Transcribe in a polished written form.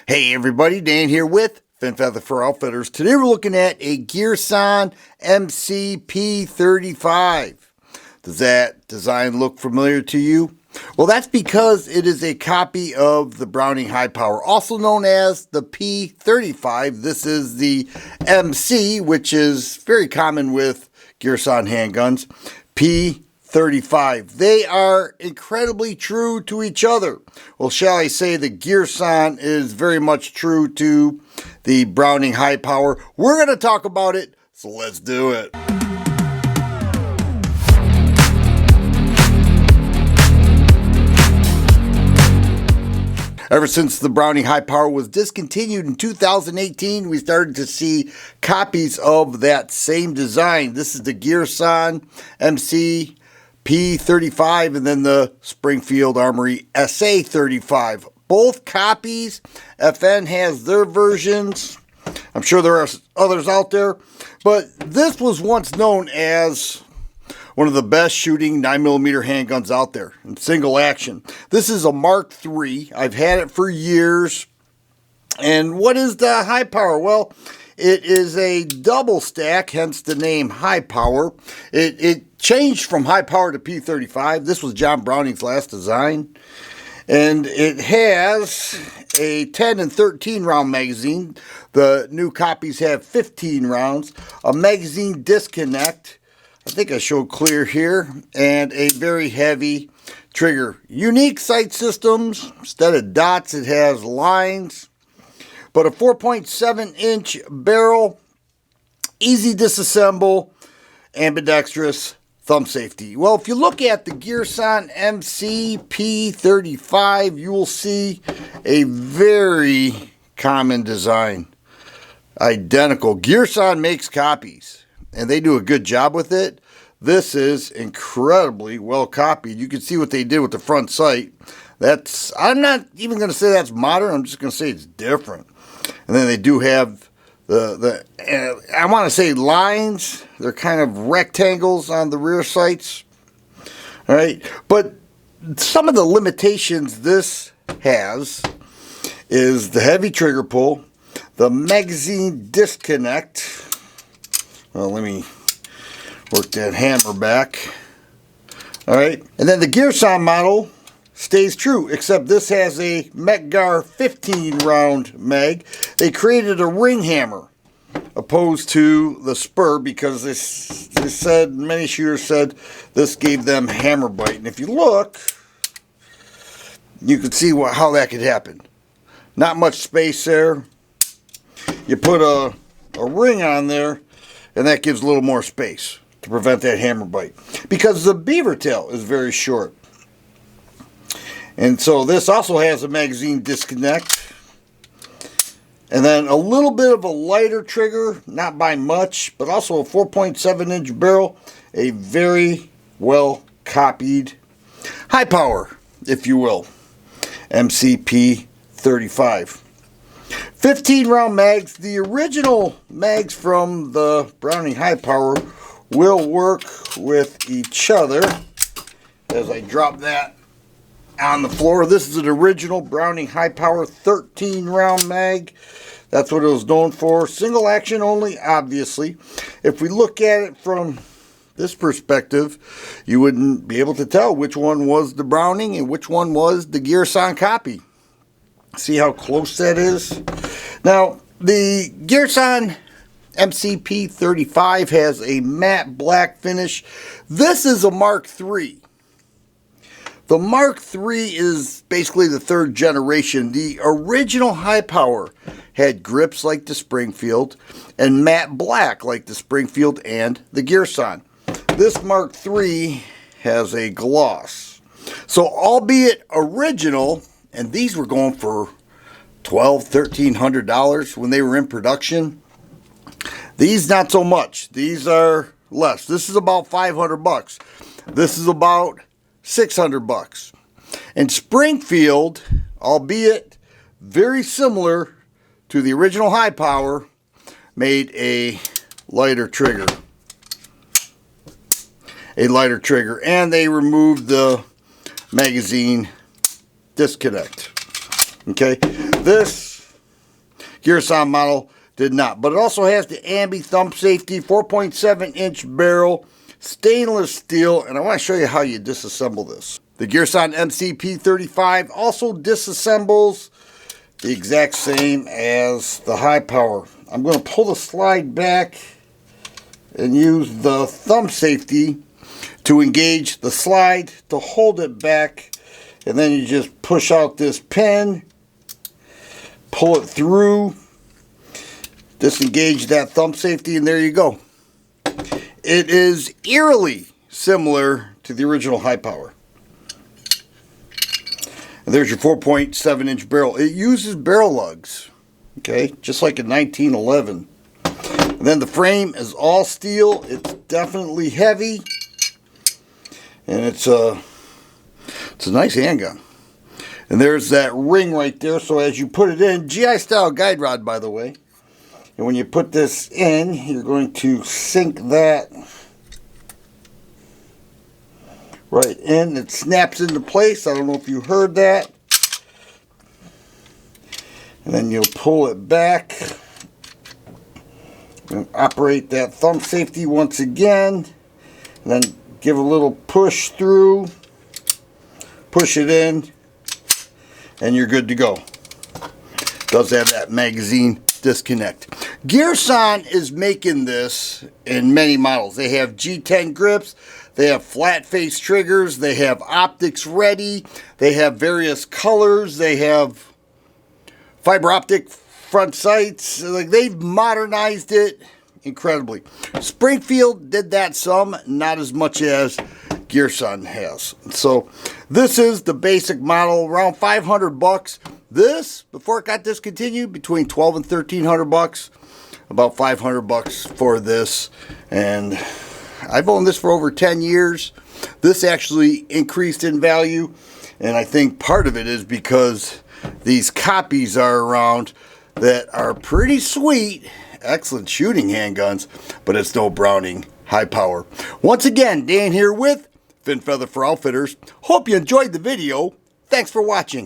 Hey everybody, Dan here with Fin Feather for Outfitters. Today we're looking at a Girsan MC P-35. Does that design look familiar to you? Well, that's because it is a copy of the Browning High Power, also known as the P-35. This is the MC, which is very common with Gearson handguns. P-35. They are incredibly true to each other. Well, shall I say the Gearson is very much true to the Browning High Power. We're going to talk about it, so let's do it. Ever since the Browning High Power was discontinued in 2018, we started to see copies of that same design. This is the Girsan MC P-35 and then the Springfield Armory SA-35. Both copies. FN has their versions. I'm sure there are others out there. But this was once known as one of the best shooting 9mm handguns out there in single action. This is a Mark III. I've had it for years. And what is the high power? Well, it is a double stack, hence the name high power. It changed from high power to P-35. This was John Browning's last design. And it has a 10 and 13 round magazine. The new copies have 15 rounds. A magazine disconnect. I think I showed clear here, and a very heavy trigger. Unique sight systems. Instead of dots, it has lines. But a 4.7-inch barrel, easy disassemble, ambidextrous thumb safety. Well, if you look at the Girsan MC P-35, you will see a very common design. Identical. Gearson makes copies, and they do a good job with it. This is incredibly well copied. You can see what they did with the front sight. I'm not even going to say that's modern. I'm just going to say it's different. And then they do have I want to say lines. They're kind of rectangles on the rear sights. All right. But some of the limitations this has is the heavy trigger pull, the magazine disconnect. Well, let me work that hammer back. All right. And then the Gearson model stays true, except this has a Metgar 15 round mag. They created a ring hammer opposed to the spur because they said, many shooters said this gave them hammer bite. And if you look, you can see how that could happen. Not much space there. You put a ring on there, and that gives a little more space to prevent that hammer bite. Because the beaver tail is very short. And so this also has a magazine disconnect. And then a little bit of a lighter trigger, not by much, but also a 4.7-inch barrel. A very well copied high power, if you will. MC P-35. 15 round mags. The original mags from the Browning High Power will work with each other. As I drop that on the floor. This is an original Browning High Power 13 round mag. That's what it was known for. Single action only, obviously. If we look at it from this perspective, you wouldn't be able to tell which one was the Browning and which one was the Gearson copy. See how close that is? Now, the Girsan MC P-35 has a matte black finish. This is a Mark III. The Mark III is basically the third generation. The original high power had grips like the Springfield and matte black like the Springfield and the Gearson. This Mark III has a gloss. So albeit original, and these were going for $1,200, $1,300 when they were in production. These not so much. These are less. This is about $500. This is about $600. And Springfield, albeit very similar to the original high power, made a lighter trigger. And they removed the magazine disconnect. Okay, this Gearson model did not. But it also has the ambi thumb safety, 4.7-inch barrel, stainless steel, and I want to show you how you disassemble this. The Girsan MC P-35 also disassembles the exact same as the high power. I'm going to pull the slide back and use the thumb safety to engage the slide to hold it back, and then you just push out this pin, pull it through, disengage that thumb safety, and there you go. It is eerily similar to the original high power. And there's your 4.7-inch barrel. It uses barrel lugs, okay, just like a 1911. And then the frame is all steel. It's definitely heavy, and it's a nice handgun. And there's that ring right there. So as you put it in, GI style guide rod, by the way. And when you put this in, you're going to sink that right in. It snaps into place. I don't know if you heard that. And then you'll pull it back and operate that thumb safety once again. And then give a little push through, push it in, and you're good to go. Does have that magazine disconnect. Gearson is making this in many models. They have G10 grips, they have flat face triggers, they have optics ready, they have various colors, they have fiber optic front sights. Like, they've modernized it incredibly. Springfield did that some, not as much as Gearson has. So this is the basic model, around 500 bucks. This, before it got discontinued, between 12 and 1300 bucks. About 500 bucks for this. And I've owned this for over 10 years. This actually increased in value, and I think part of it is because these copies are around that are pretty sweet, excellent shooting handguns, but it's no Browning high power. Once again, Dan here with Fin Feather for Outfitters. Hope you enjoyed the video. Thanks for watching.